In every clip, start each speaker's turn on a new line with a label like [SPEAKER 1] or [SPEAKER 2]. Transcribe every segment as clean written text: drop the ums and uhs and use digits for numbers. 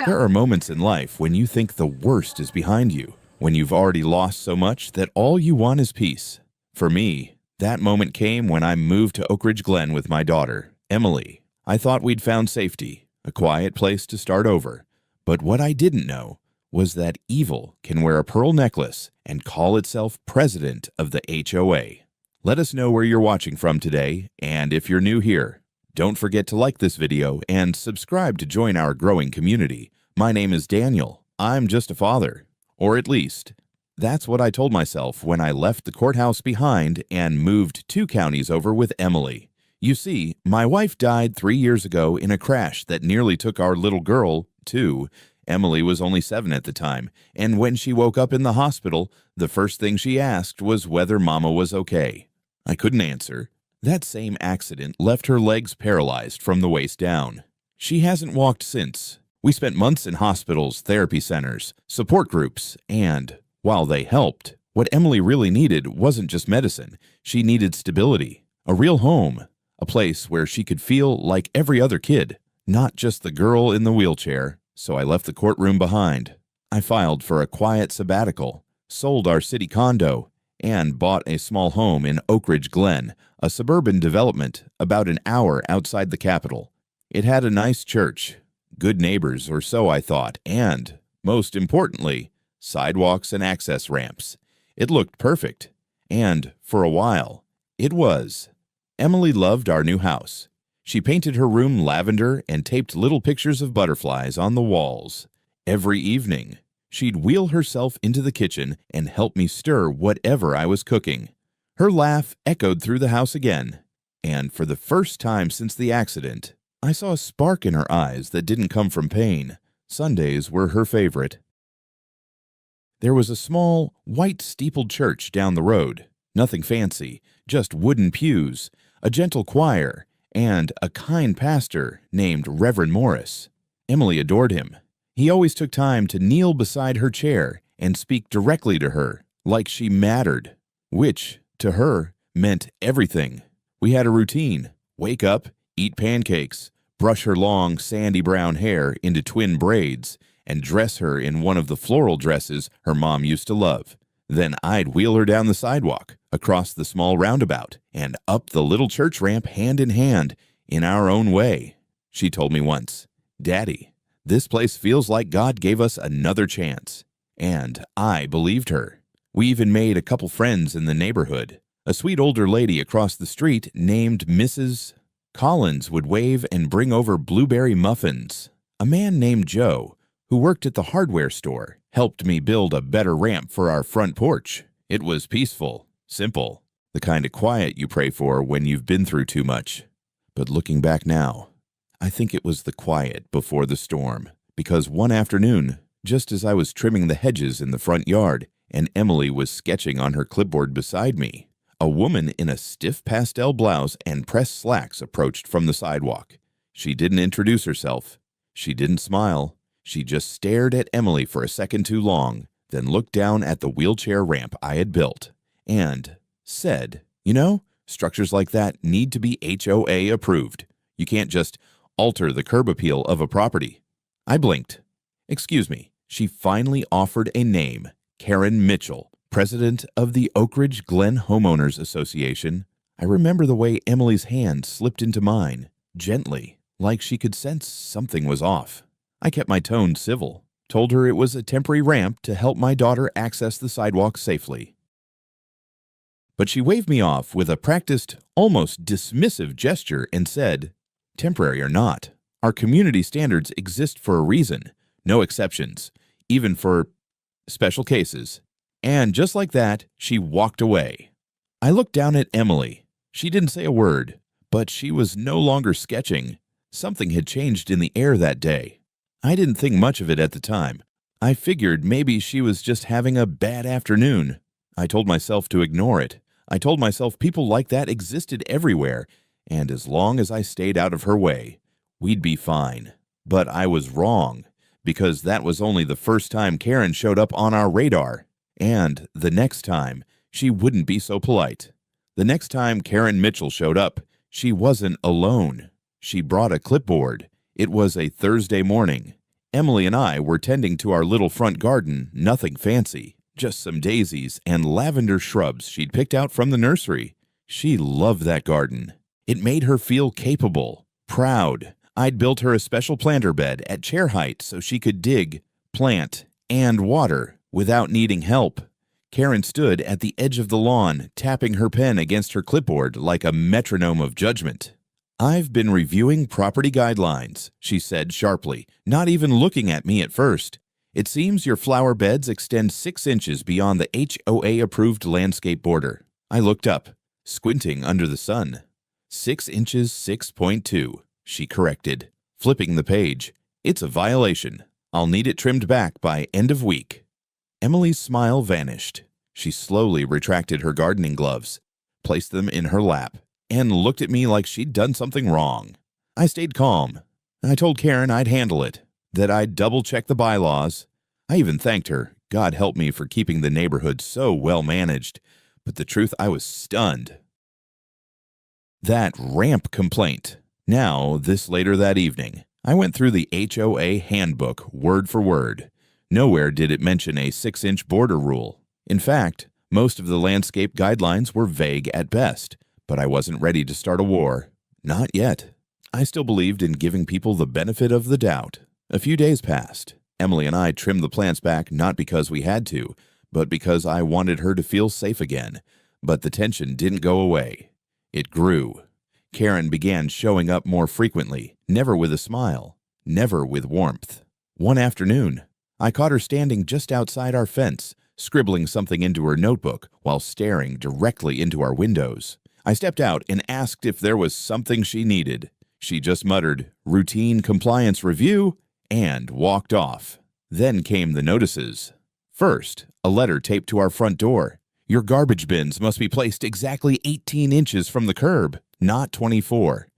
[SPEAKER 1] There are moments in life when you think the worst is behind you, when you've already lost so much that all you want is peace. For me, that moment came when I moved to Oak Ridge Glen with my daughter, Emily. I thought we'd found safety, a quiet place to start over. But what I didn't know was that evil can wear a pearl necklace and call itself president of the HOA. Let us know where you're watching from today, and if you're new here, don't forget to like this video and subscribe to join our growing community. My name is Daniel. I'm just a father. Or at least, that's what I told myself when I left the courthouse behind and moved 2 counties over with Emily. You see, my wife died 3 years ago in a crash that nearly took our little girl, too. Emily was only 7 at the time, and when she woke up in the hospital, the first thing she asked was whether Mama was okay. I couldn't answer. That same accident left her legs paralyzed from the waist down. She hasn't walked since. We spent months in hospitals, therapy centers, support groups, and, while they helped, what Emily really needed wasn't just medicine. She needed stability, a real home, a place where she could feel like every other kid, not just the girl in the wheelchair. So I left the courtroom behind. I filed for a quiet sabbatical, sold our city condo, and bought a small home in Oak Ridge Glen, a suburban development about an hour outside the capital. It had a nice church, good neighbors, or so I thought, and, most importantly, sidewalks and access ramps. It looked perfect, and, for a while, it was. Emily loved our new house. She painted her room lavender and taped little pictures of butterflies on the walls. Every evening, she'd wheel herself into the kitchen and help me stir whatever I was cooking. Her laugh echoed through the house again, and for the first time since the accident, I saw a spark in her eyes that didn't come from pain. Sundays were her favorite. There was a small, white steepled church down the road. Nothing fancy, just wooden pews, a gentle choir, and a kind pastor named Reverend Morris. Emily adored him. He always took time to kneel beside her chair and speak directly to her, like she mattered, which, to her, meant everything. We had a routine: wake up, eat pancakes, brush her long, sandy brown hair into twin braids, and dress her in one of the floral dresses her mom used to love. Then I'd wheel her down the sidewalk, across the small roundabout, and up the little church ramp hand in hand, in our own way. She told me once, "Daddy, this place feels like God gave us another chance." And I believed her. We even made a couple friends in the neighborhood. A sweet older lady across the street named Mrs. Collins would wave and bring over blueberry muffins. A man named Joe, who worked at the hardware store, helped me build a better ramp for our front porch. It was peaceful, simple, the kind of quiet you pray for when you've been through too much. But looking back now, I think it was the quiet before the storm, because one afternoon, just as I was trimming the hedges in the front yard and Emily was sketching on her clipboard beside me, a woman in a stiff pastel blouse and pressed slacks approached from the sidewalk. She didn't introduce herself. She didn't smile. She just stared at Emily for a second too long, then looked down at the wheelchair ramp I had built and said, "You know, structures like that need to be HOA approved. You can't just alter the curb appeal of a property." I blinked. "Excuse me." She finally offered a name: Karen Mitchell, president of the Oak Ridge Glen Homeowners Association. I remember the way Emily's hand slipped into mine, gently, like she could sense something was off. I kept my tone civil, told her it was a temporary ramp to help my daughter access the sidewalk safely. But she waved me off with a practiced, almost dismissive gesture and said, "Temporary or not, our community standards exist for a reason, no exceptions, even for special cases." And just like that, she walked away. I looked down at Emily. She didn't say a word, but she was no longer sketching. Something had changed in the air that day. I didn't think much of it at the time. I figured maybe she was just having a bad afternoon. I told myself to ignore it. I told myself people like that existed everywhere, and as long as I stayed out of her way, we'd be fine. But I was wrong, because that was only the first time Karen showed up on our radar. And the next time, she wouldn't be so polite. The next time Karen Mitchell showed up, she wasn't alone. She brought a clipboard. It was a Thursday morning, Emily and I were tending to our little front garden, nothing fancy, just some daisies and lavender shrubs she'd picked out from the nursery. She loved that garden. It made her feel capable, proud. I'd built her a special planter bed at chair height so she could dig, plant, and water without needing help. Karen stood at the edge of the lawn, tapping her pen against her clipboard like a metronome of judgment. "I've been reviewing property guidelines," she said sharply, not even looking at me at first. "It seems your flower beds extend 6 inches beyond the HOA-approved landscape border." I looked up, squinting under the sun. 6 inches 6.2, she corrected, flipping the page. "It's a violation. I'll need it trimmed back by end of week." Emily's smile vanished. She slowly retracted her gardening gloves, placed them in her lap, and looked at me like she'd done something wrong. I stayed calm. I told Karen I'd handle it, that I'd double-check the bylaws. I even thanked her. God help me for keeping the neighborhood so well managed. But the truth, I was stunned. That ramp complaint. Now, this later that evening, I went through the HOA handbook word for word. Nowhere did it mention a 6-inch border rule. In fact, most of the landscape guidelines were vague at best, but I wasn't ready to start a war. Not yet. I still believed in giving people the benefit of the doubt. A few days passed. Emily and I trimmed the plants back not because we had to, but because I wanted her to feel safe again. But the tension didn't go away. It grew. Karen began showing up more frequently, never with a smile, never with warmth. One afternoon, I caught her standing just outside our fence, scribbling something into her notebook while staring directly into our windows. I stepped out and asked if there was something she needed. She just muttered, "Routine compliance review," and walked off. Then came the notices. First, a letter taped to our front door. "Your garbage bins must be placed exactly 18 inches from the curb, not 24.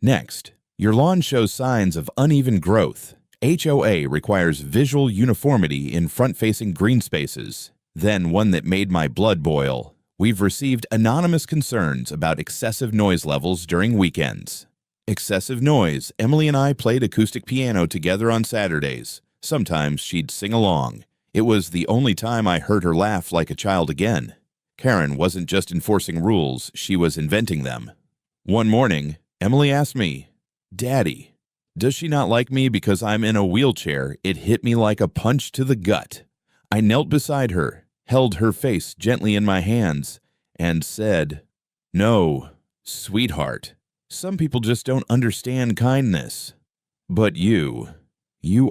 [SPEAKER 1] Next, your lawn shows signs of uneven growth. HOA requires visual uniformity in front-facing green spaces." Then one that made my blood boil. "We've received anonymous concerns about excessive noise levels during weekends." Excessive noise. Emily and I played acoustic piano together on Saturdays. Sometimes she'd sing along. It was the only time I heard her laugh like a child again. Karen wasn't just enforcing rules, she was inventing them. One morning, Emily asked me, "Daddy, does she not like me because I'm in a wheelchair?" It hit me like a punch to the gut. I knelt beside her, held her face gently in my hands, and said, "No, sweetheart. Some people just don't understand kindness. But you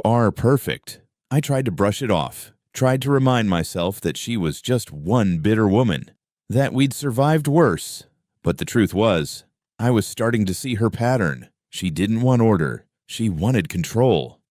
[SPEAKER 1] are perfect." I tried to brush it off, tried to remind myself that she was just one bitter woman, that we'd survived worse. But the truth was, I was starting to see her pattern. She didn't want order. She wanted control.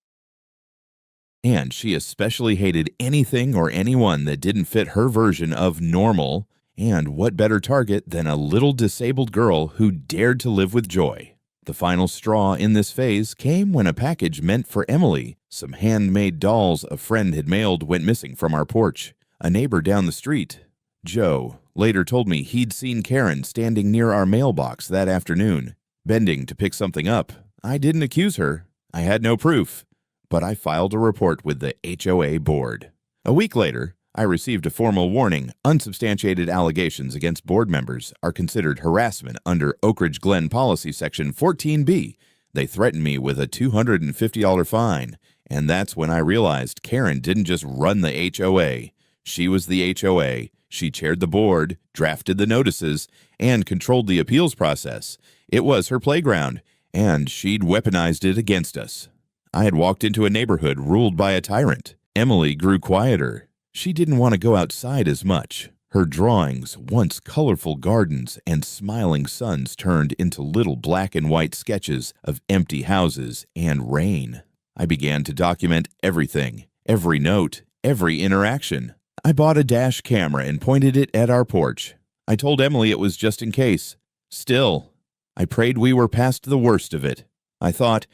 [SPEAKER 1] And she especially hated anything or anyone that didn't fit her version of normal. And what better target than a little disabled girl who dared to live with joy? The final straw in this phase came when a package meant for Emily, some handmade dolls a friend had mailed, went missing from our porch. A neighbor down the street, Joe, later told me he'd seen Karen standing near our mailbox that afternoon, bending to pick something up. I didn't accuse her. I had no proof. But I filed a report with the HOA board. A week later, I received a formal warning. Unsubstantiated allegations against board members are considered harassment under Oak Ridge Glen Policy Section 14B. They threatened me with a $250 fine, and that's when I realized Karen didn't just run the HOA. She was the HOA. She chaired the board, drafted the notices, and controlled the appeals process. It was her playground, and she'd weaponized it against us. I had walked into a neighborhood ruled by a tyrant. Emily grew quieter. She didn't want to go outside as much. Her drawings, once colorful gardens and smiling suns, turned into little black and white sketches of empty houses and rain. I began to document everything, every note, every interaction. I bought a dash camera and pointed it at our porch. I told Emily it was just in case. Still, I prayed we were past the worst of it. I thought,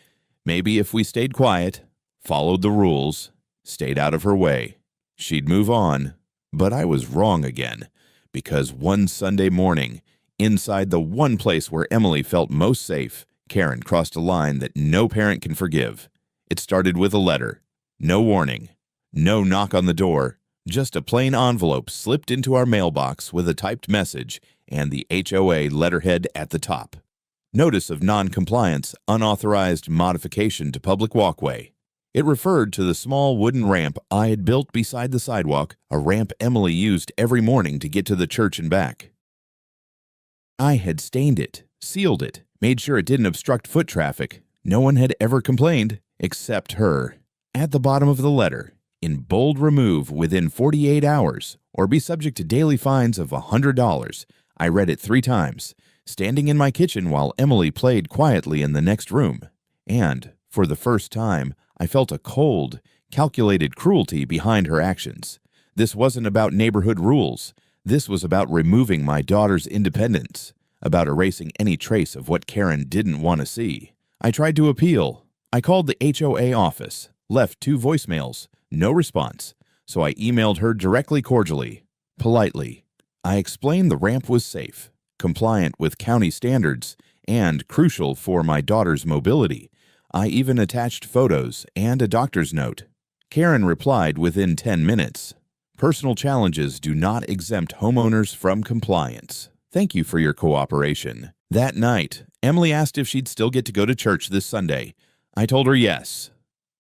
[SPEAKER 1] maybe if we stayed quiet, followed the rules, stayed out of her way, she'd move on. But I was wrong again, because one Sunday morning, inside the one place where Emily felt most safe, Karen crossed a line that no parent can forgive. It started with a letter. No warning. No knock on the door. Just a plain envelope slipped into our mailbox with a typed message and the HOA letterhead at the top. Notice of non-compliance, unauthorized modification to public walkway. It referred to the small wooden ramp I had built beside the sidewalk, a ramp Emily used every morning to get to the church and back. I had stained it, sealed it, made sure it didn't obstruct foot traffic. No one had ever complained, except her. At the bottom of the letter, in bold remove within 48 hours, or be subject to daily fines of $100, I read it 3 times, standing in my kitchen while Emily played quietly in the next room. And, for the first time, I felt a cold, calculated cruelty behind her actions. This wasn't about neighborhood rules. This was about removing my daughter's independence, about erasing any trace of what Karen didn't want to see. I tried to appeal. I called the HOA office, left 2 voicemails, no response, so I emailed her directly cordially, politely. I explained the ramp was safe, compliant with county standards, and crucial for my daughter's mobility. I even attached photos and a doctor's note. Karen replied within 10 minutes. Personal challenges do not exempt homeowners from compliance. Thank you for your cooperation. That night, Emily asked if she'd still get to go to church this Sunday. I told her yes.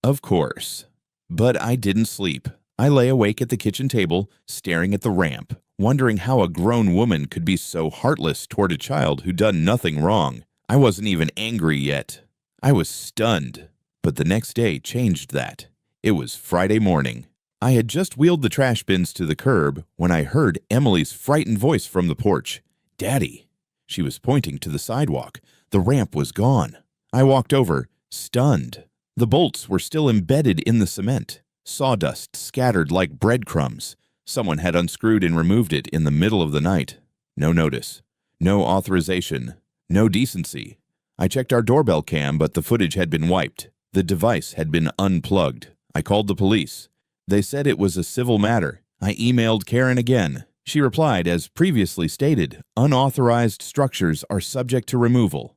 [SPEAKER 1] Of course. But I didn't sleep. I lay awake at the kitchen table, staring at the ramp, wondering how a grown woman could be so heartless toward a child who'd done nothing wrong. I wasn't even angry yet. I was stunned. But the next day changed that. It was Friday morning. I had just wheeled the trash bins to the curb when I heard Emily's frightened voice from the porch. "Daddy." She was pointing to the sidewalk. The ramp was gone. I walked over, stunned. The bolts were still embedded in the cement. Sawdust scattered like breadcrumbs. Someone had unscrewed and removed it in the middle of the night. No notice. No authorization. No decency. I checked our doorbell cam, but the footage had been wiped. The device had been unplugged. I called the police. They said it was a civil matter. I emailed Karen again. She replied, as previously stated, unauthorized structures are subject to removal.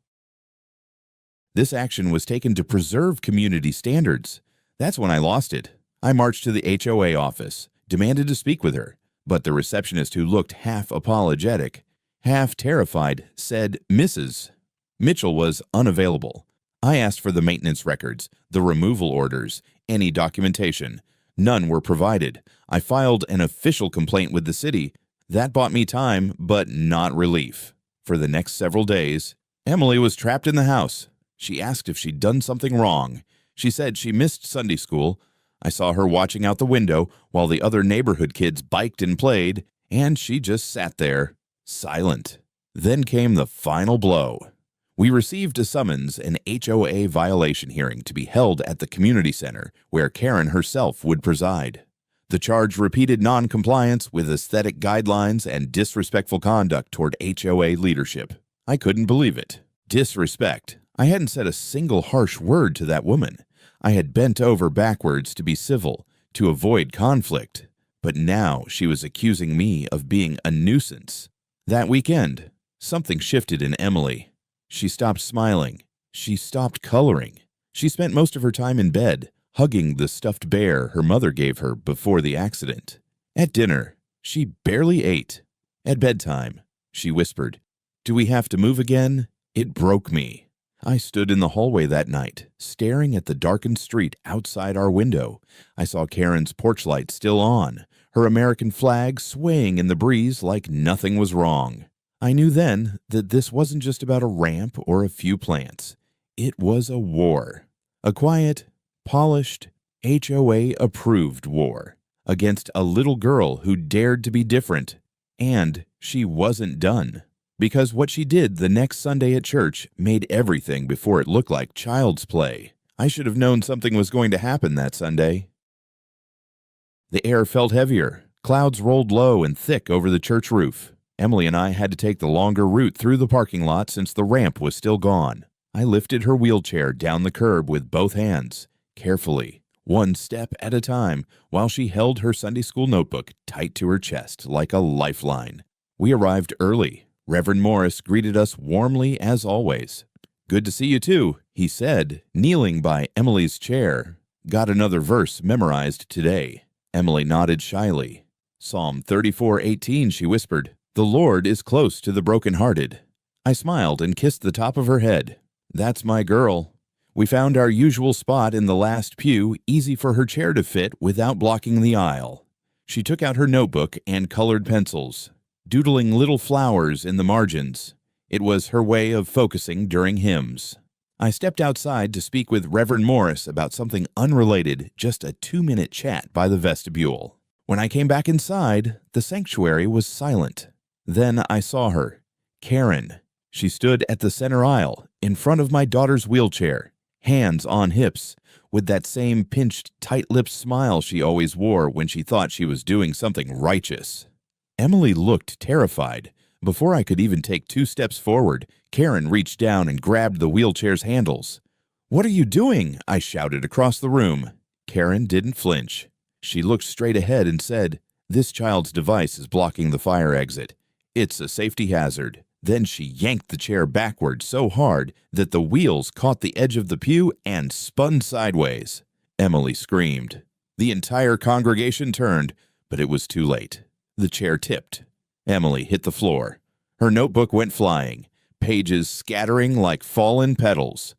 [SPEAKER 1] This action was taken to preserve community standards. That's when I lost it. I marched to the HOA office, demanded to speak with her, but the receptionist, who looked half apologetic, half terrified, said, "Mrs. Mitchell was unavailable. I asked for the maintenance records, the removal orders, any documentation. None were provided. I filed an official complaint with the city. That bought me time, but not relief. For the next several days, Emily was trapped in the house. She asked if she'd done something wrong. She said she missed Sunday school. I saw her watching out the window while the other neighborhood kids biked and played, and she just sat there, silent. Then came the final blow. We received a summons, an HOA violation hearing to be held at the community center, where Karen herself would preside. The charge repeated non-compliance with aesthetic guidelines and disrespectful conduct toward HOA leadership. I couldn't believe it. Disrespect. I hadn't said a single harsh word to that woman. I had bent over backwards to be civil, to avoid conflict. But now she was accusing me of being a nuisance. That weekend, something shifted in Emily. She stopped smiling. She stopped coloring. She spent most of her time in bed, hugging the stuffed bear her mother gave her before the accident. At dinner, she barely ate. At bedtime, she whispered, "Do we have to move again?" It broke me. I stood in the hallway that night, staring at the darkened street outside our window. I saw Karen's porch light still on, her American flag swaying in the breeze like nothing was wrong. I knew then that this wasn't just about a ramp or a few plants. It was a war. A quiet, polished, HOA-approved war against a little girl who dared to be different. And she wasn't done. Because what she did the next Sunday at church made everything before it look like child's play. I should have known something was going to happen that Sunday. The air felt heavier. Clouds rolled low and thick over the church roof. Emily and I had to take the longer route through the parking lot since the ramp was still gone. I lifted her wheelchair down the curb with both hands, carefully, one step at a time, while she held her Sunday school notebook tight to her chest like a lifeline. We arrived early. Reverend Morris greeted us warmly as always. "Good to see you too," He said, kneeling by Emily's chair. Got another verse memorized today. Emily nodded shyly. Psalm 34:18, she whispered. The Lord is close to the brokenhearted. I smiled and kissed the top of her head. That's my girl. We found our usual spot in the last pew, easy for her chair to fit without blocking the aisle. She took out her notebook and colored pencils, doodling little flowers in the margins. It was her way of focusing during hymns. I stepped outside to speak with Reverend Morris about something unrelated, just a 2-minute chat by the vestibule. When I came back inside, the sanctuary was silent. Then I saw her, Karen. She stood at the center aisle, in front of my daughter's wheelchair, hands on hips, with that same pinched, tight-lipped smile she always wore when she thought she was doing something righteous. Emily looked terrified. Before I could even take 2 steps forward, Karen reached down and grabbed the wheelchair's handles. "What are you doing?" I shouted across the room. Karen didn't flinch. She looked straight ahead and said, "This child's device is blocking the fire exit. It's a safety hazard." Then she yanked the chair backward so hard that the wheels caught the edge of the pew and spun sideways. Emily screamed. The entire congregation turned, but it was too late. The chair tipped. Emily hit the floor. Her notebook went flying, pages scattering like fallen petals.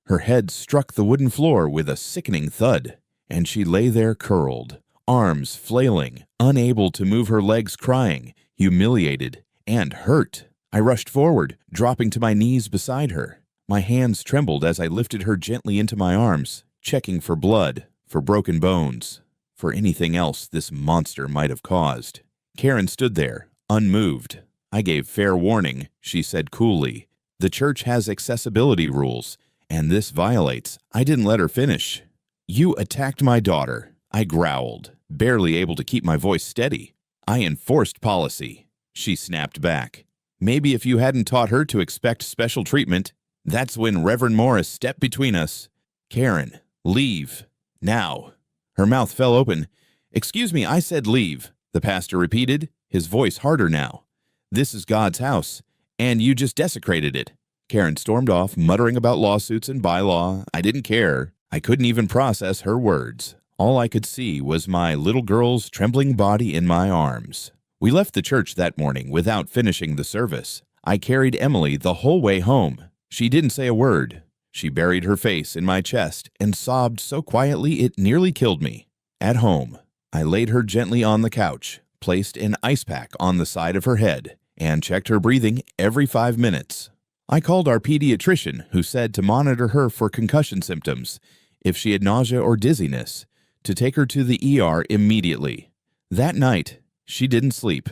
[SPEAKER 1] Her head struck the wooden floor with a sickening thud, and she lay there curled, arms flailing, unable to move her legs, crying, humiliated and hurt. I rushed forward, dropping to my knees beside her. My hands trembled as I lifted her gently into my arms, checking for blood, for broken bones, for anything else this monster might have caused. Karen stood there, unmoved. I gave fair warning, she said coolly. The church has accessibility rules, and this violates. I didn't let her finish. You attacked my daughter, I growled, barely able to keep my voice steady. I enforced policy. She snapped back. Maybe if you hadn't taught her to expect special treatment. That's when Reverend Morris stepped between us. Karen, leave. Now. Her mouth fell open. Excuse me, I said leave, the pastor repeated, his voice harder now. This is God's house, and you just desecrated it. Karen stormed off, muttering about lawsuits and bylaw. I didn't care. I couldn't even process her words. All I could see was my little girl's trembling body in my arms. We left the church that morning without finishing the service. I carried Emily the whole way home. She didn't say a word. She buried her face in my chest and sobbed so quietly it nearly killed me. At home, I laid her gently on the couch, placed an ice pack on the side of her head, and checked her breathing every 5 minutes. I called our pediatrician, who said to monitor her for concussion symptoms, if she had nausea or dizziness, to take her to the ER immediately. That night, she didn't sleep.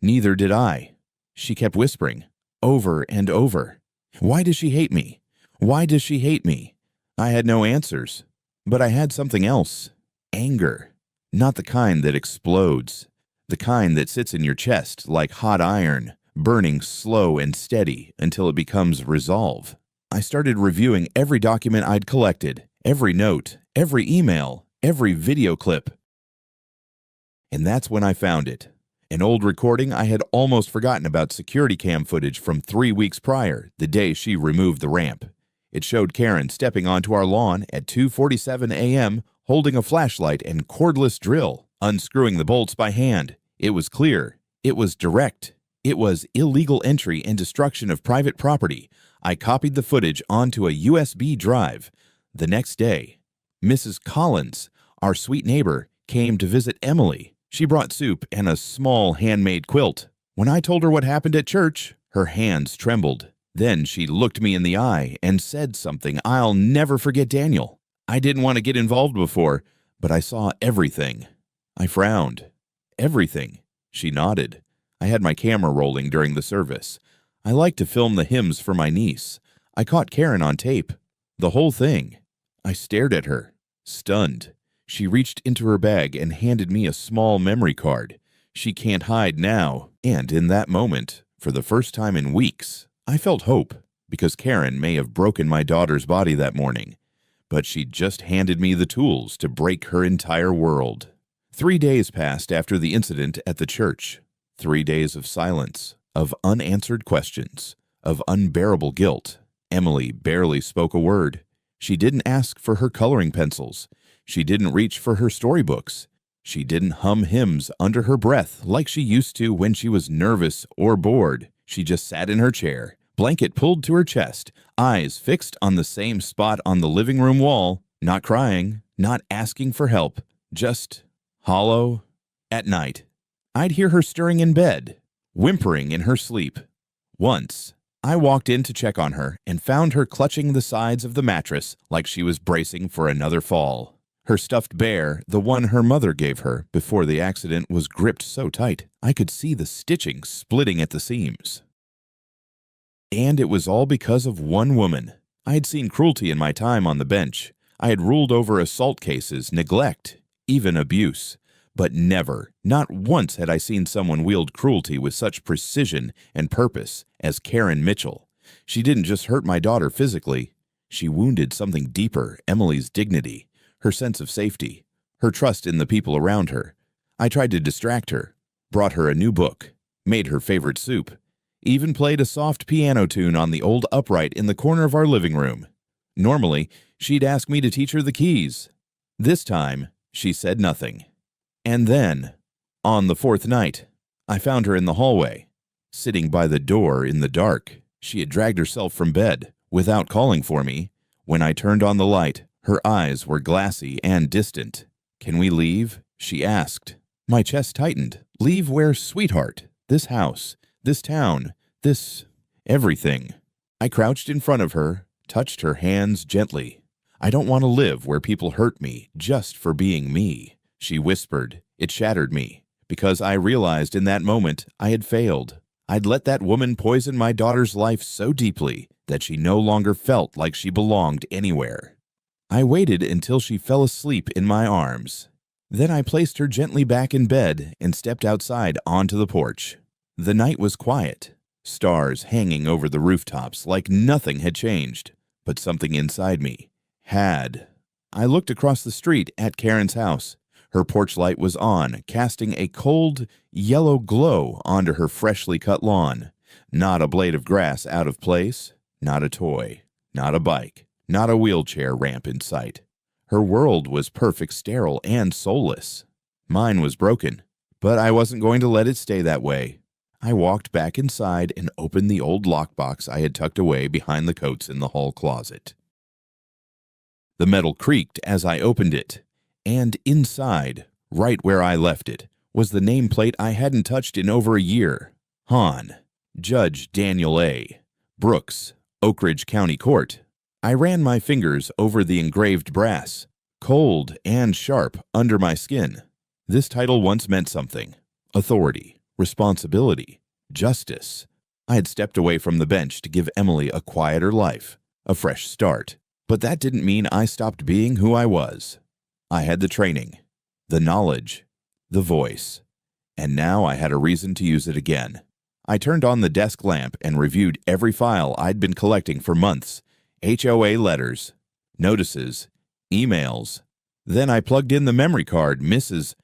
[SPEAKER 1] Neither did I. She kept whispering, over and over. Why does she hate me? Why does she hate me? I had no answers, but I had something else. Anger. Not the kind that explodes. The kind that sits in your chest like hot iron, burning slow and steady until it becomes resolve. I started reviewing every document I'd collected, every note, every email, every video clip. And that's when I found it. An old recording I had almost forgotten about security cam footage from 3 weeks prior, the day she removed the ramp. It showed Karen stepping onto our lawn at 2:47 a.m., holding a flashlight and cordless drill, unscrewing the bolts by hand. It was clear. It was direct. It was illegal entry and destruction of private property. I copied the footage onto a USB drive. The next day, Mrs. Collins, our sweet neighbor, came to visit Emily. She brought soup and a small handmade quilt. When I told her what happened at church, her hands trembled. Then she looked me in the eye and said something I'll never forget, Daniel. I didn't want to get involved before, but I saw everything. I frowned. Everything. She nodded. I had my camera rolling during the service. I like to film the hymns for my niece. I caught Karen on tape. The whole thing. I stared at her, stunned. She reached into her bag and handed me a small memory card. She can't hide now. And in that moment, for the first time in weeks, I felt hope, because Karen may have broken my daughter's body that morning, but she just handed me the tools to break her entire world. 3 days passed after the incident at the church. 3 days of silence, of unanswered questions, of unbearable guilt. Emily barely spoke a word. She didn't ask for her coloring pencils. She didn't reach for her storybooks. She didn't hum hymns under her breath like she used to when she was nervous or bored. She just sat in her chair, blanket pulled to her chest, eyes fixed on the same spot on the living room wall, not crying, not asking for help, just hollow. At night, I'd hear her stirring in bed, whimpering in her sleep. Once, I walked in to check on her and found her clutching the sides of the mattress like she was bracing for another fall. Her stuffed bear, the one her mother gave her before the accident, was gripped so tight I could see the stitching splitting at the seams. And it was all because of one woman. I had seen cruelty in my time on the bench. I had ruled over assault cases, neglect, even abuse. But never, not once had I seen someone wield cruelty with such precision and purpose as Karen Mitchell. She didn't just hurt my daughter physically. She wounded something deeper, Emily's dignity, her sense of safety, her trust in the people around her. I tried to distract her, brought her a new book, made her favorite soup, even played a soft piano tune on the old upright in the corner of our living room. Normally, she'd ask me to teach her the keys. This time, she said nothing. And then, on the fourth night, I found her in the hallway, sitting by the door in the dark. She had dragged herself from bed without calling for me. When I turned on the light, her eyes were glassy and distant. "Can we leave?" she asked. My chest tightened. "Leave where, sweetheart? This house, this town, this everything." I crouched in front of her, touched her hands gently. "I don't want to live where people hurt me just for being me," she whispered. It shattered me, because I realized in that moment I had failed. I'd let that woman poison my daughter's life so deeply that she no longer felt like she belonged anywhere. I waited until she fell asleep in my arms. Then I placed her gently back in bed and stepped outside onto the porch. The night was quiet, stars hanging over the rooftops like nothing had changed, but something inside me had. I looked across the street at Karen's house. Her porch light was on, casting a cold, yellow glow onto her freshly cut lawn. Not a blade of grass out of place, not a toy, not a bike, not a wheelchair ramp in sight. Her world was perfect, sterile, and soulless. Mine was broken, but I wasn't going to let it stay that way. I walked back inside and opened the old lockbox I had tucked away behind the coats in the hall closet. The metal creaked as I opened it, and inside, right where I left it, was the nameplate I hadn't touched in over a year. Hahn, Judge Daniel A. Brooks, Oak Ridge County Court. I ran my fingers over the engraved brass, cold and sharp under my skin. This title once meant something: authority, responsibility, justice. I had stepped away from the bench to give Emily a quieter life, a fresh start. But that didn't mean I stopped being who I was. I had the training, the knowledge, the voice, and now I had a reason to use it again. I turned on the desk lamp and reviewed every file I'd been collecting for months: HOA letters, notices, emails. Then I plugged in the memory card Mrs.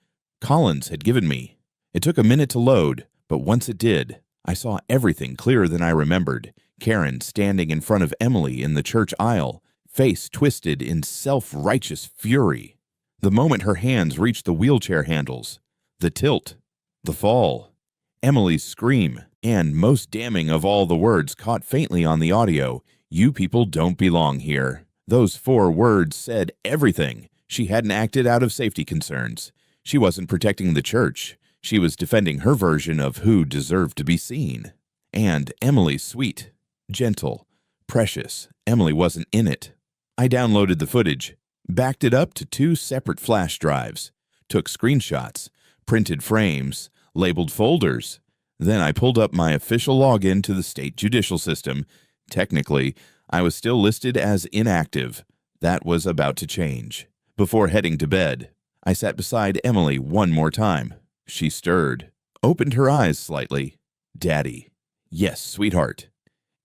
[SPEAKER 1] Collins had given me. It took a minute to load, but once it did, I saw everything clearer than I remembered. Karen standing in front of Emily in the church aisle, face twisted in self-righteous fury. The moment her hands reached the wheelchair handles, the tilt, the fall, Emily's scream, and most damning of all the words caught faintly on the audio: "You people don't belong here." Those 4 words said everything. She hadn't acted out of safety concerns. She wasn't protecting the church. She was defending her version of who deserved to be seen. And Emily's sweet, gentle, precious Emily wasn't in it. I downloaded the footage, backed it up to 2 separate flash drives, took screenshots, printed frames, labeled folders. Then I pulled up my official login to the state judicial system. Technically, I was still listed as inactive. That was about to change. Before heading to bed, I sat beside Emily one more time. She stirred, opened her eyes slightly. "Daddy." "Yes, sweetheart."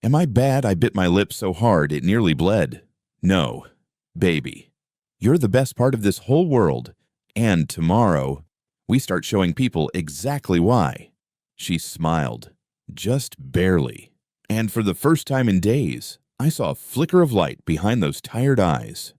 [SPEAKER 1] "Am I bad I bit my lip so hard it nearly bled?" "No, baby. You're the best part of this whole world. And tomorrow, we start showing people exactly why." She smiled, just barely. And for the first time in days, I saw a flicker of light behind those tired eyes.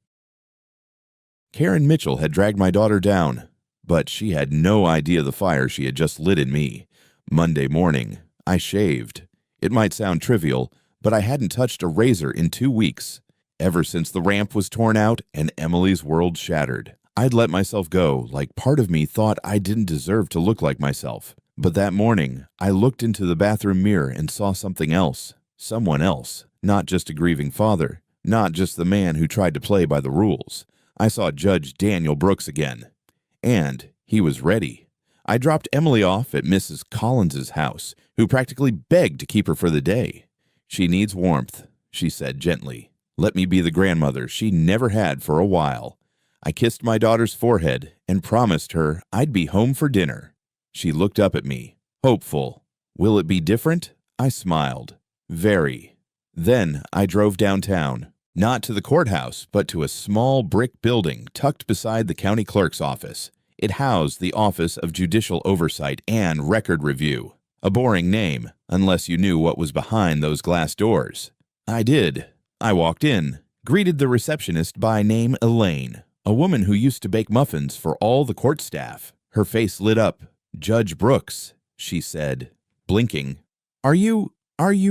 [SPEAKER 1] Karen Mitchell had dragged my daughter down, but she had no idea the fire she had just lit in me. Monday morning, I shaved. It might sound trivial, but I hadn't touched a razor in 2 weeks. Ever since the ramp was torn out and Emily's world shattered, I'd let myself go, like part of me thought I didn't deserve to look like myself. But that morning, I looked into the bathroom mirror and saw something else. Someone else. Not just a grieving father. Not just the man who tried to play by the rules. I saw Judge Daniel Brooks again. And he was ready. I dropped Emily off at Mrs. Collins's house, who practically begged to keep her for the day. "She needs warmth," she said gently. "Let me be the grandmother she never had for a while." I kissed my daughter's forehead and promised her I'd be home for dinner. She looked up at me, hopeful. "Will it be different?" I smiled. "Very." Then I drove downtown, not to the courthouse, but to a small brick building tucked beside the county clerk's office. It housed the Office of Judicial Oversight and Record Review. A boring name, unless you knew what was behind those glass doors. I did. I walked in, greeted the receptionist by name Elaine, a woman who used to bake muffins for all the court staff. Her face lit up. "Judge Brooks," she said, blinking. Are you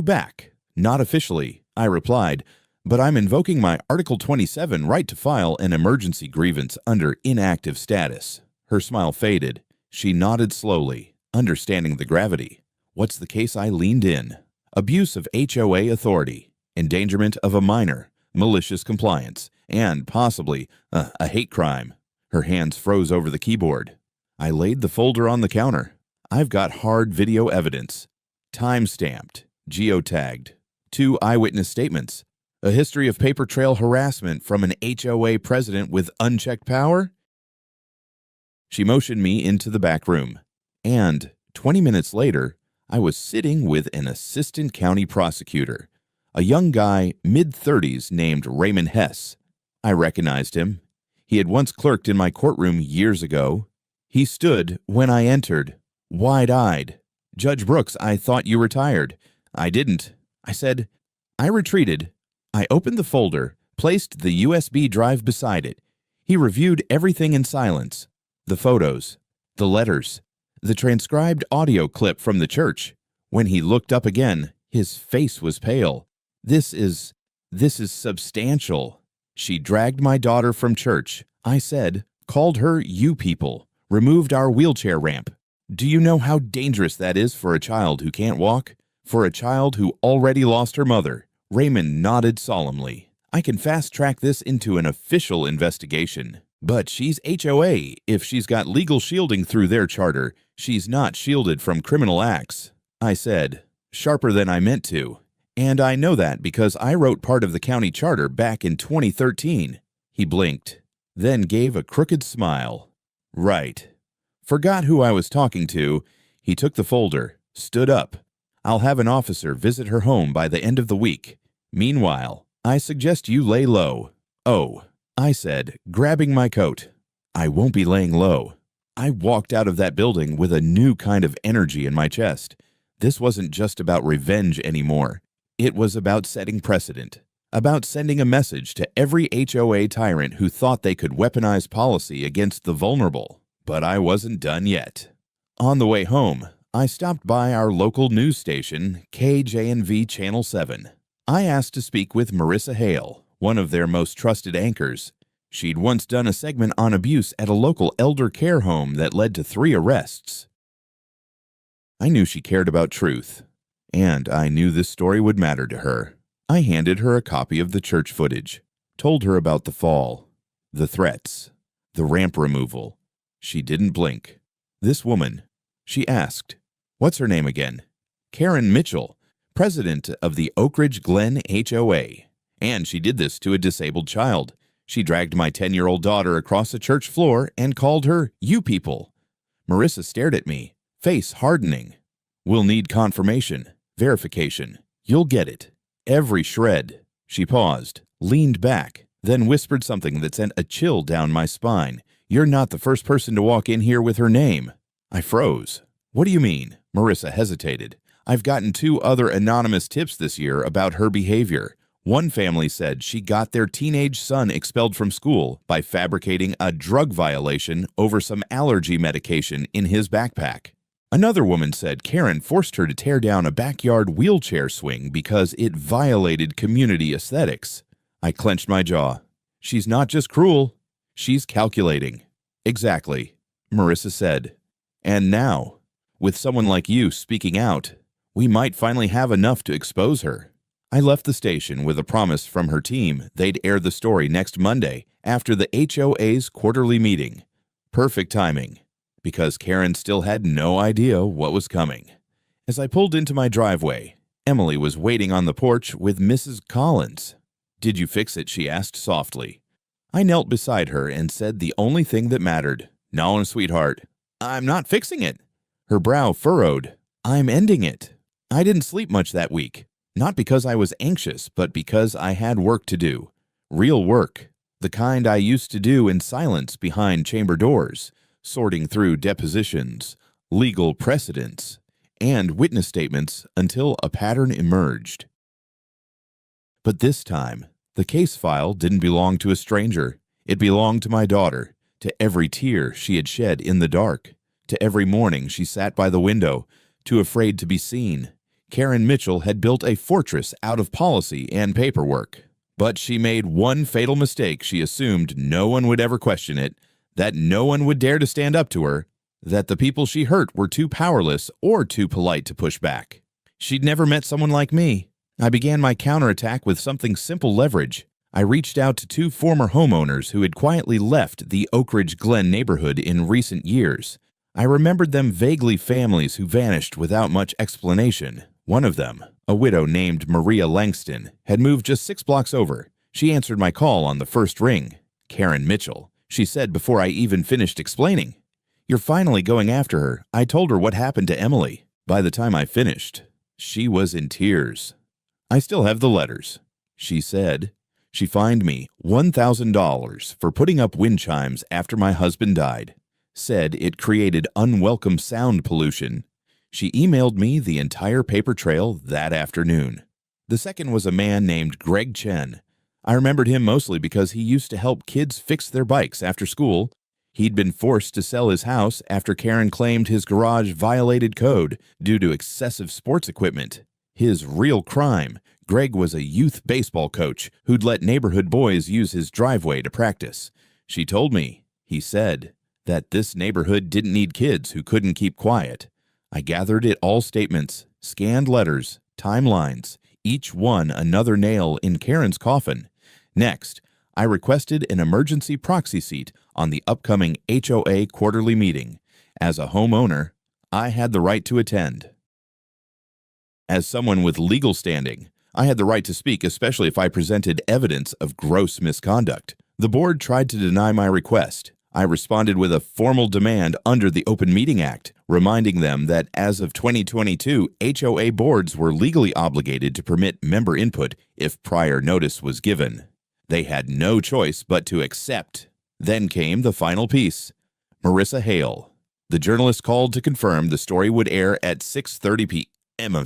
[SPEAKER 1] back?" "Not officially," I replied, "but I'm invoking my Article 27 right to file an emergency grievance under inactive status." Her smile faded. She nodded slowly, understanding the gravity. "What's the case?" I leaned in. "Abuse of HOA authority, endangerment of a minor, malicious compliance, and possibly a hate crime." Her hands froze over the keyboard. I laid the folder on the counter. "I've got hard video evidence. Time-stamped, geotagged, 2 eyewitness statements, a history of paper trail harassment from an HOA president with unchecked power." She motioned me into the back room, and 20 minutes later, I was sitting with an assistant county prosecutor, a young guy mid-30s named Raymond Hess. I recognized him. He had once clerked in my courtroom years ago. He stood when I entered, wide-eyed. "Judge Brooks, I thought you retired." "I didn't." I said. I retreated. I opened the folder, placed the USB drive beside it. He reviewed everything in silence. The photos, the letters, the transcribed audio clip from the church. When he looked up again, his face was pale. This is substantial." "She dragged my daughter from church," I said, "called her you people, removed our wheelchair ramp. Do you know how dangerous that is for a child who can't walk? For a child who already lost her mother?" Raymond nodded solemnly. "I can fast-track this into an official investigation. But she's HOA. If she's got legal shielding through their charter, she's not shielded from criminal acts," I said, sharper than I meant to. "And I know that because I wrote part of the county charter back in 2013. He blinked, then gave a crooked smile. "Right. Forgot who I was talking to." He took the folder, stood up. "I'll have an officer visit her home by the end of the week. Meanwhile, I suggest you lay low." "Oh," I said, grabbing my coat. "I won't be laying low." I walked out of that building with a new kind of energy in my chest. This wasn't just about revenge anymore. It was about setting precedent, about sending a message to every HOA tyrant who thought they could weaponize policy against the vulnerable. But I wasn't done yet. On the way home, I stopped by our local news station, KJNV Channel 7. I asked to speak with Marissa Hale, one of their most trusted anchors. She'd once done a segment on abuse at a local elder care home that led to 3 arrests. I knew she cared about truth, and I knew this story would matter to her. I handed her a copy of the church footage, told her about the fall, the threats, the ramp removal. She didn't blink. "This woman," she asked, "what's her name again?" "Karen Mitchell, president of the Oak Ridge Glen HOA. And she did this to a disabled child. She dragged my 10-year-old daughter across a church floor and called her you people." Marissa stared at me, face hardening. "We'll need confirmation, verification. You'll get it. Every shred." She paused, leaned back, then whispered something that sent a chill down my spine. "You're not the first person to walk in here with her name." I froze. "What do you mean?" Marissa hesitated. "I've gotten 2 other anonymous tips this year about her behavior. One family said she got their teenage son expelled from school by fabricating a drug violation over some allergy medication in his backpack. Another woman said Karen forced her to tear down a backyard wheelchair swing because it violated community aesthetics. I clenched my jaw. She's not just cruel, she's calculating. Exactly, Marissa said. And now, with someone like you speaking out, we might finally have enough to expose her. I left the station with a promise from her team they'd air the story next Monday after the HOA's quarterly meeting. Perfect timing, because Karen still had no idea what was coming. As I pulled into my driveway, Emily was waiting on the porch with Mrs. Collins. "Did you fix it?" she asked softly. I knelt beside her and said the only thing that mattered. "No, sweetheart, I'm not fixing it." Her brow furrowed. "I'm ending it." I didn't sleep much that week, not because I was anxious, but because I had work to do. Real work, the kind I used to do in silence behind chamber doors, sorting through depositions, legal precedents, and witness statements until a pattern emerged. But this time, the case file didn't belong to a stranger. It belonged to my daughter, to every tear she had shed in the dark, to every morning she sat by the window, too afraid to be seen. Karen Mitchell had built a fortress out of policy and paperwork. But she made one fatal mistake. She assumed no one would ever question it, that no one would dare to stand up to her, that the people she hurt were too powerless or too polite to push back. She'd never met someone like me. I began my counterattack with something simple leverage. I reached out to two former homeowners who had quietly left the Oak Ridge Glen neighborhood in recent years. I remembered them vaguely, families who vanished without much explanation. One of them, a widow named Maria Langston, had moved just 6 blocks over. She answered my call on the first ring. "Karen Mitchell," she said before I even finished explaining. "You're finally going after her." I told her what happened to Emily. By the time I finished, she was in tears. "I still have the letters," she said. She fined me $1,000 for putting up wind chimes after my husband died. Said it created unwelcome sound pollution. She emailed me the entire paper trail that afternoon. The second was a man named Greg Chen. I remembered him mostly because he used to help kids fix their bikes after school. He'd been forced to sell his house after Karen claimed his garage violated code due to excessive sports equipment. His real crime: Greg was a youth baseball coach who'd let neighborhood boys use his driveway to practice. She told me, he said, that this neighborhood didn't need kids who couldn't keep quiet. I gathered it all: statements, scanned letters, timelines, each one another nail in Karen's coffin. Next, I requested an emergency proxy seat on the upcoming HOA quarterly meeting. As a homeowner, I had the right to attend. As someone with legal standing, I had the right to speak, especially if I presented evidence of gross misconduct. The board tried to deny my request. I responded with a formal demand under the Open Meeting Act, reminding them that as of 2022, HOA boards were legally obligated to permit member input if prior notice was given. They had no choice but to accept. Then came the final piece. Marissa Hale. The journalist called to confirm the story would air at 6:30 p.m.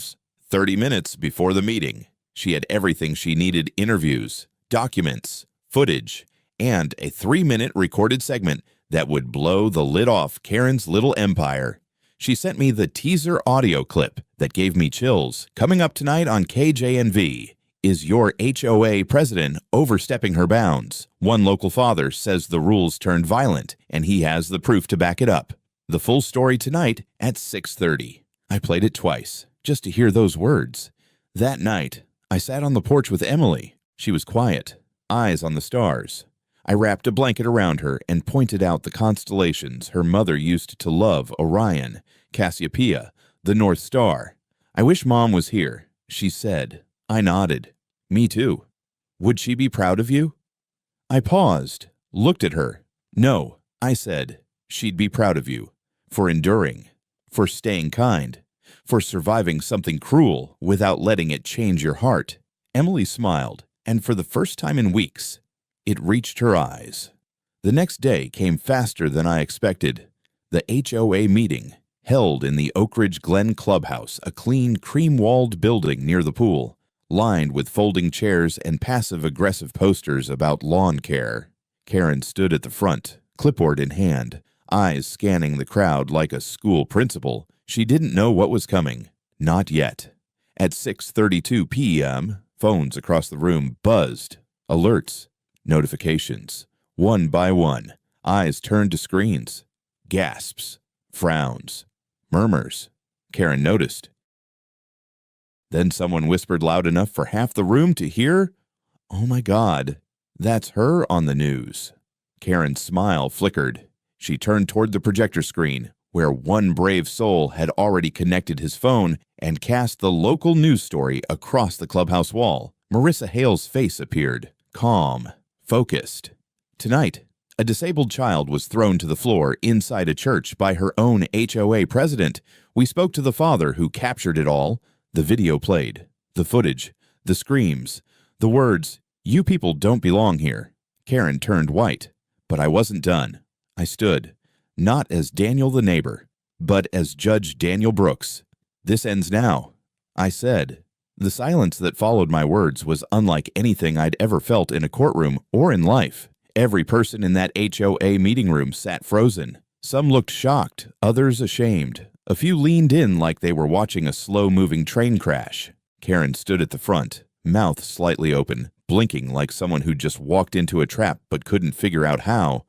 [SPEAKER 1] 30 minutes before the meeting. She had everything she needed: interviews, documents, footage, and a 3-minute recorded segment that would blow the lid off Karen's little empire. She sent me the teaser audio clip that gave me chills. Coming up tonight on KJNV, is your HOA president overstepping her bounds? One local father says the rules turned violent, and he has the proof to back it up. The full story tonight at 6:30. I played it twice, just to hear those words. That night, I sat on the porch with Emily. She was quiet, eyes on the stars. I wrapped a blanket around her and pointed out the constellations her mother used to love: Orion, Cassiopeia, the North Star. "I wish Mom was here," she said. I nodded. "Me too." "Would she be proud of you?" I paused, looked at her. "No," I said. "She'd be proud of you. For enduring. For staying kind. For surviving something cruel without letting it change your heart." Emily smiled, and for the first time in weeks, it reached her eyes. The next day came faster than I expected. The HOA meeting, held in the Oak Ridge Glen Clubhouse, a clean, cream-walled building near the pool. lined with folding chairs and passive-aggressive posters about lawn care. Karen stood at the front, clipboard in hand, eyes scanning the crowd like a school principal. She didn't know what was coming. Not yet. At 6:32 p.m., phones across the room buzzed. Alerts. Notifications. One by one, eyes turned to screens. Gasps. Frowns. Murmurs. Karen noticed. Then someone whispered loud enough for half the room to hear, "Oh my God, that's her on the news." Karen's smile flickered. She turned toward the projector screen, where one brave soul had already connected his phone and cast the local news story across the clubhouse wall. Marissa Hale's face appeared, calm, focused. Tonight, a disabled child was thrown to the floor inside a church by her own HOA president. We spoke to the father who captured it all. The video played, the footage, the screams, the words, "You people don't belong here." Karen turned white, but I wasn't done. I stood, not as Daniel the neighbor, but as Judge Daniel Brooks. "This ends now," I said. The silence that followed my words was unlike anything I'd ever felt in a courtroom or in life. Every person in that HOA meeting room sat frozen. Some looked shocked, others ashamed. A few leaned in like they were watching a slow-moving train crash. Karen stood at the front, mouth slightly open, blinking like someone who'd just walked into a trap but couldn't figure out how.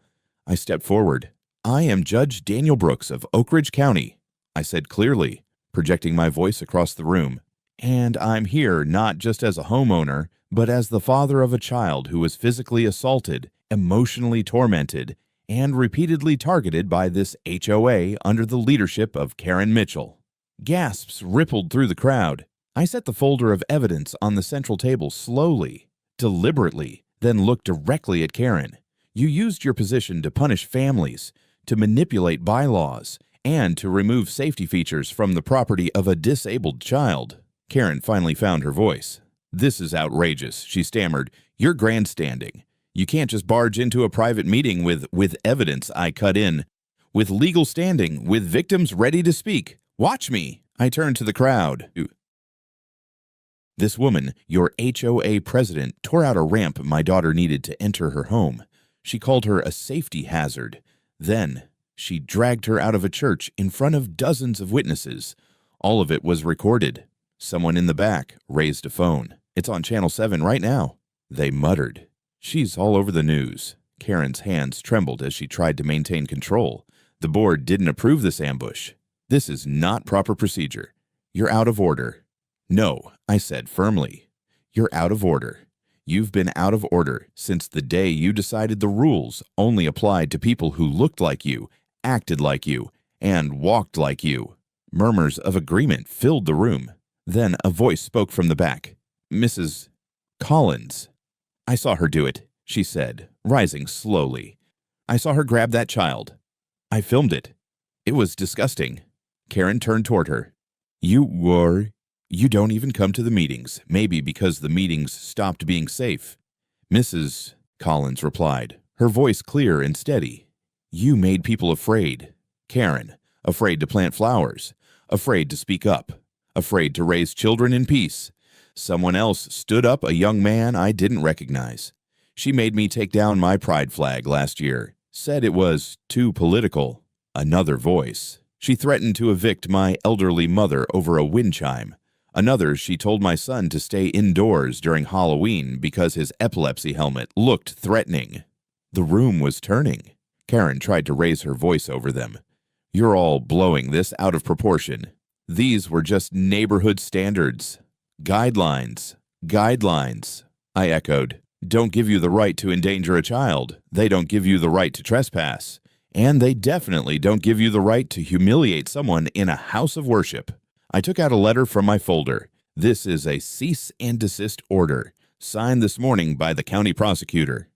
[SPEAKER 1] I stepped forward. "I am Judge Daniel Brooks of Oak Ridge County," I said clearly, projecting my voice across the room. "And I'm here not just as a homeowner, but as the father of a child who was physically assaulted, emotionally tormented, and repeatedly targeted by this HOA under the leadership of Karen Mitchell." Gasps rippled through the crowd. I set the folder of evidence on the central table slowly, deliberately, then looked directly at Karen. "You used your position to punish families, to manipulate bylaws, and to remove safety features from the property of a disabled child." Karen finally found her voice. "This is outrageous," she stammered. "You're grandstanding. You can't just barge into a private meeting with evidence I cut in, with legal standing, with victims ready to speak. Watch me." I turned to the crowd. "This woman, your HOA president, tore out a ramp my daughter needed to enter her home. She called her a safety hazard. Then she dragged her out of a church in front of dozens of witnesses. All of it was recorded. Someone in the back raised a phone. It's on Channel 7 right now." They muttered. "She's all over the news." Karen's hands trembled as she tried to maintain control. "The board didn't approve this ambush. This is not proper procedure. You're out of order." "No," I said firmly. "You're out of order. You've been out of order since the day you decided the rules only applied to people who looked like you, acted like you, and walked like you." Murmurs of agreement filled the room. Then a voice spoke from the back. "Mrs. Collins." "I saw her do it," she said, rising slowly. "I saw her grab that child. I filmed it. It was disgusting." Karen turned toward her. You don't even come to the meetings, maybe because the meetings stopped being safe." "Mrs. Collins replied, her voice clear and steady. "You made people afraid. Karen, afraid to plant flowers, afraid to speak up, afraid to raise children in peace. Someone else stood up, a young man I didn't recognize. She made me take down my pride flag last year, said it was too political." Another voice. "She threatened to evict my elderly mother over a wind chime. Another, she told my son to stay indoors during Halloween because his epilepsy helmet looked threatening." The room was turning. Karen tried to raise her voice over them. "You're all blowing this out of proportion. These were just neighborhood standards. Guidelines. Guidelines." I echoed. "Don't give you the right to endanger a child. They don't give you the right to trespass. And they definitely don't give you the right to humiliate someone in a house of worship." I took out a letter from my folder. "This is a cease and desist order, signed this morning by the county prosecutor.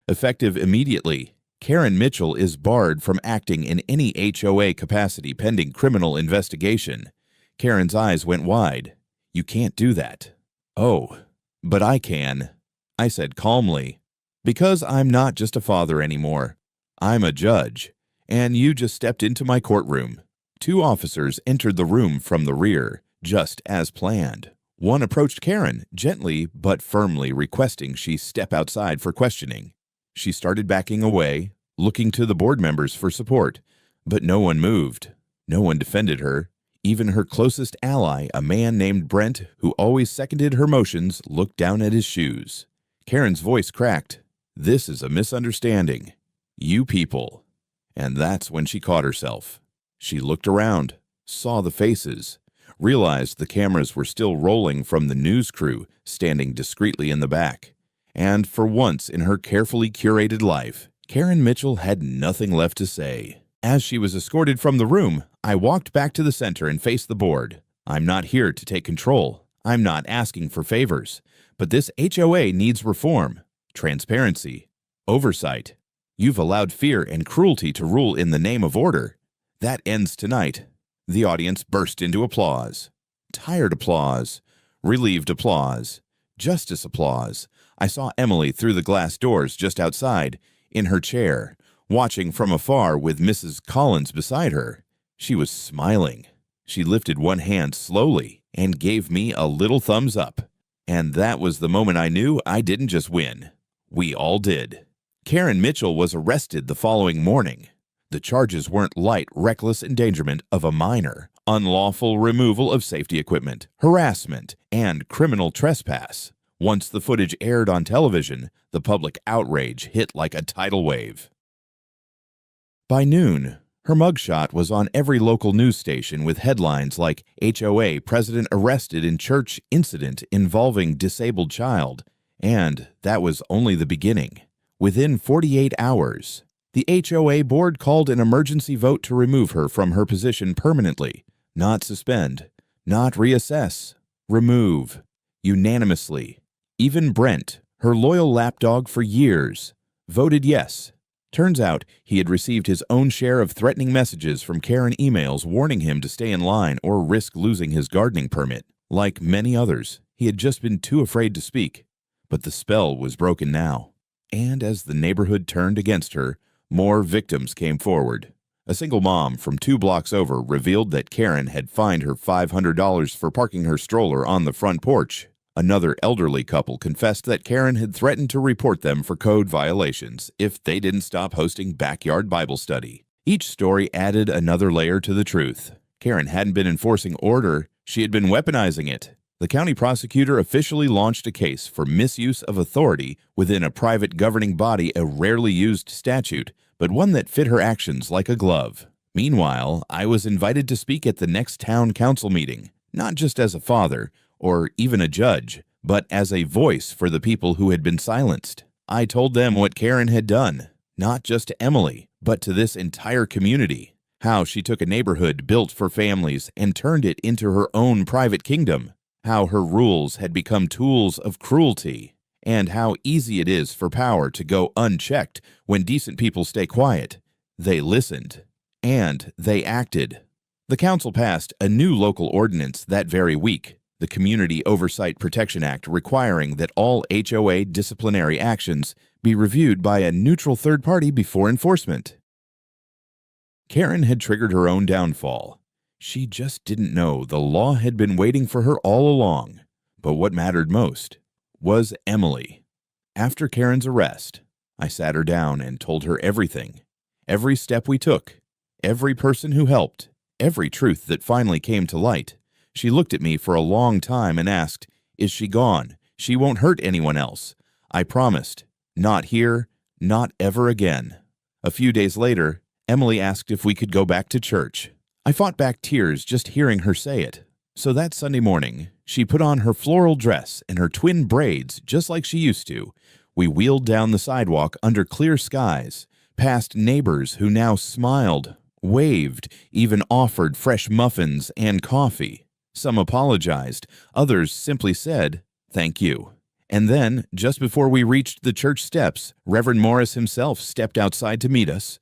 [SPEAKER 1] Effective immediately, Karen Mitchell is barred from acting in any HOA capacity pending criminal investigation." Karen's eyes went wide. "You can't do that." "Oh, but I can," I said calmly, "because I'm not just a father anymore. I'm a judge, and you just stepped into my courtroom." Two officers entered the room from the rear, just as planned. One approached Karen, gently but firmly requesting she step outside for questioning. She started backing away, looking to the board members for support, but no one moved. No one defended her. Even her closest ally, a man named Brent, who always seconded her motions, looked down at his shoes. Karen's voice cracked. "This is a misunderstanding. You people." And that's when she caught herself. She looked around, saw the faces, realized the cameras were still rolling from the news crew standing discreetly in the back. And for once in her carefully curated life, Karen Mitchell had nothing left to say. As she was escorted from the room, I walked back to the center and faced the board. I'm not here to take control. I'm not asking for favors. But this HOA needs reform, transparency, oversight. You've allowed fear and cruelty to rule in the name of order. That ends tonight. The audience burst into applause. Tired applause, relieved applause, justice applause. I saw Emily through the glass doors just outside, in her chair, watching from afar with Mrs. Collins beside her. She was smiling. She lifted one hand slowly and gave me a little thumbs up. And that was the moment I knew I didn't just win. We all did. Karen Mitchell was arrested the following morning. The charges weren't light, reckless endangerment of a minor, unlawful removal of safety equipment, harassment, and criminal trespass. Once the footage aired on television, the public outrage hit like a tidal wave. By noon, her mugshot was on every local news station with headlines like HOA President Arrested in Church Incident Involving Disabled Child, and that was only the beginning. Within 48 hours, the HOA board called an emergency vote to remove her from her position permanently, not suspend, not reassess, remove, unanimously. Even Brent, her loyal lapdog for years, voted yes. Turns out he had received his own share of threatening messages from Karen emails warning him to stay in line or risk losing his gardening permit. Like many others, he had just been too afraid to speak. But the spell was broken now. And as the neighborhood turned against her, more victims came forward. A single mom from 2 blocks over revealed that Karen had fined her $500 for parking her stroller on the front porch. Another elderly couple confessed that Karen had threatened to report them for code violations if they didn't stop hosting backyard Bible study. Each story added another layer to the truth. Karen hadn't been enforcing order, she had been weaponizing it. The county prosecutor officially launched a case for misuse of authority within a private governing body, a rarely used statute, but one that fit her actions like a glove. Meanwhile, I was invited to speak at the next town council meeting, not just as a father, or even a judge, but as a voice for the people who had been silenced. I told them what Karen had done, not just to Emily, but to this entire community. How she took a neighborhood built for families and turned it into her own private kingdom. How her rules had become tools of cruelty. And how easy it is for power to go unchecked when decent people stay quiet. They listened. And they acted. The council passed a new local ordinance that very week, the Community Oversight Protection Act, requiring that all HOA disciplinary actions be reviewed by a neutral third party before enforcement. Karen had triggered her own downfall. She just didn't know the law had been waiting for her all along. But what mattered most was Emily. After Karen's arrest, I sat her down and told her everything. Every step we took, every person who helped, every truth that finally came to light. She looked at me for a long time and asked, "Is she gone? She won't hurt anyone else." I promised, "Not here, not ever again." A few days later, Emily asked if we could go back to church. I fought back tears just hearing her say it. So that Sunday morning, she put on her floral dress and her twin braids just like she used to. We wheeled down the sidewalk under clear skies, past neighbors who now smiled, waved, even offered fresh muffins and coffee. Some apologized, others simply said, "Thank you." And then, just before we reached the church steps, Reverend Morris himself stepped outside to meet us.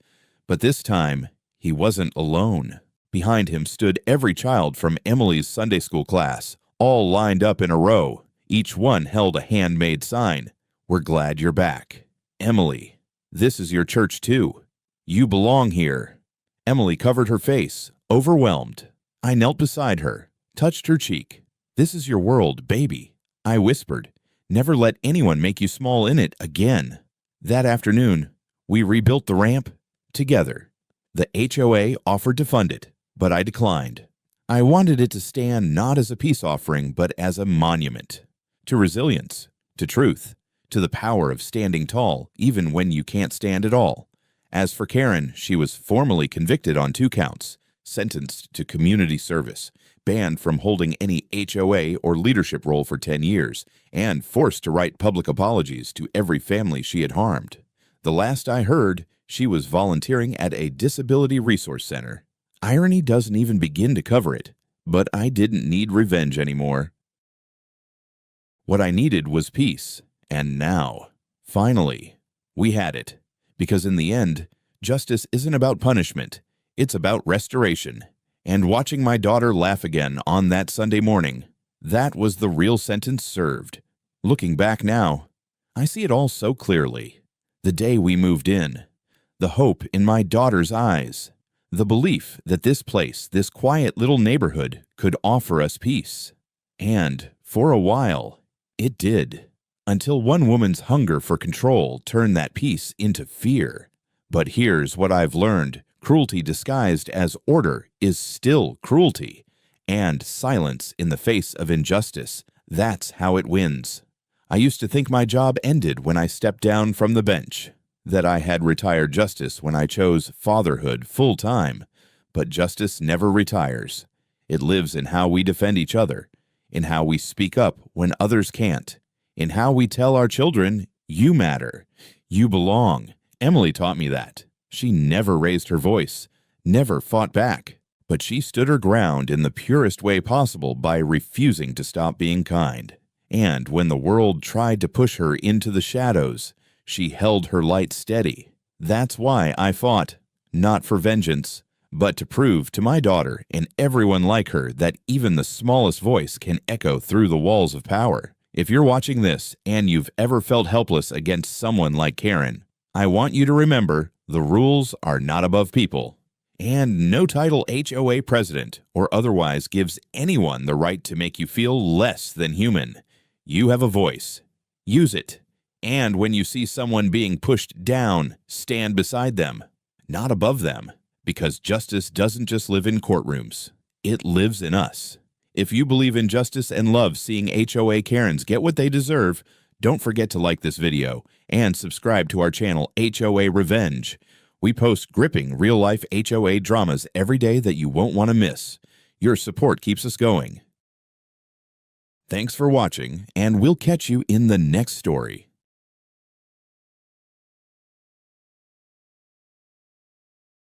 [SPEAKER 1] But this time, he wasn't alone. Behind him stood every child from Emily's Sunday school class, all lined up in a row. Each one held a handmade sign. "We're glad you're back. Emily, this is your church too. You belong here." Emily covered her face, overwhelmed. I knelt beside her, touched her cheek. "This is your world, baby," I whispered. "Never let anyone make you small in it again." That afternoon, we rebuilt the ramp together. The HOA offered to fund it, but I declined. I wanted it to stand not as a peace offering, but as a monument to resilience, to truth, to the power of standing tall even when you can't stand at all. As for Karen, she was formally convicted on 2 counts, sentenced to community service, banned from holding any HOA or leadership role for 10 years, and forced to write public apologies to every family she had harmed. The last I heard, she was volunteering at a disability resource center. Irony doesn't even begin to cover it, but I didn't need revenge anymore. What I needed was peace, and now, finally, we had it. Because in the end, justice isn't about punishment, it's about restoration. And watching my daughter laugh again on that Sunday morning, that was the real sentence served. Looking back now, I see it all so clearly. The day we moved in, the hope in my daughter's eyes, the belief that this place, this quiet little neighborhood, could offer us peace. And, for a while, it did. Until one woman's hunger for control turned that peace into fear. But here's what I've learned. Cruelty disguised as order is still cruelty. And silence in the face of injustice, that's how it wins. I used to think my job ended when I stepped down from the bench, that I had retired justice when I chose fatherhood full-time. But justice never retires. It lives in how we defend each other, in how we speak up when others can't, in how we tell our children, "You matter, you belong." Emily taught me that. She never raised her voice, never fought back, but she stood her ground in the purest way possible by refusing to stop being kind. And when the world tried to push her into the shadows, she held her light steady. That's why I fought, not for vengeance, but to prove to my daughter and everyone like her that even the smallest voice can echo through the walls of power. If you're watching this and you've ever felt helpless against someone like Karen, I want you to remember the rules are not above people. And no title HOA president or otherwise gives anyone the right to make you feel less than human. You have a voice. Use it. And when you see someone being pushed down, stand beside them, not above them, because justice doesn't just live in courtrooms. It lives in us. If you believe in justice and love seeing HOA Karens get what they deserve, don't forget to like this video and subscribe to our channel HOA Revenge. We post gripping real-life HOA dramas every day that you won't want to miss. Your support keeps us going. Thanks for watching, and we'll catch you in the next story.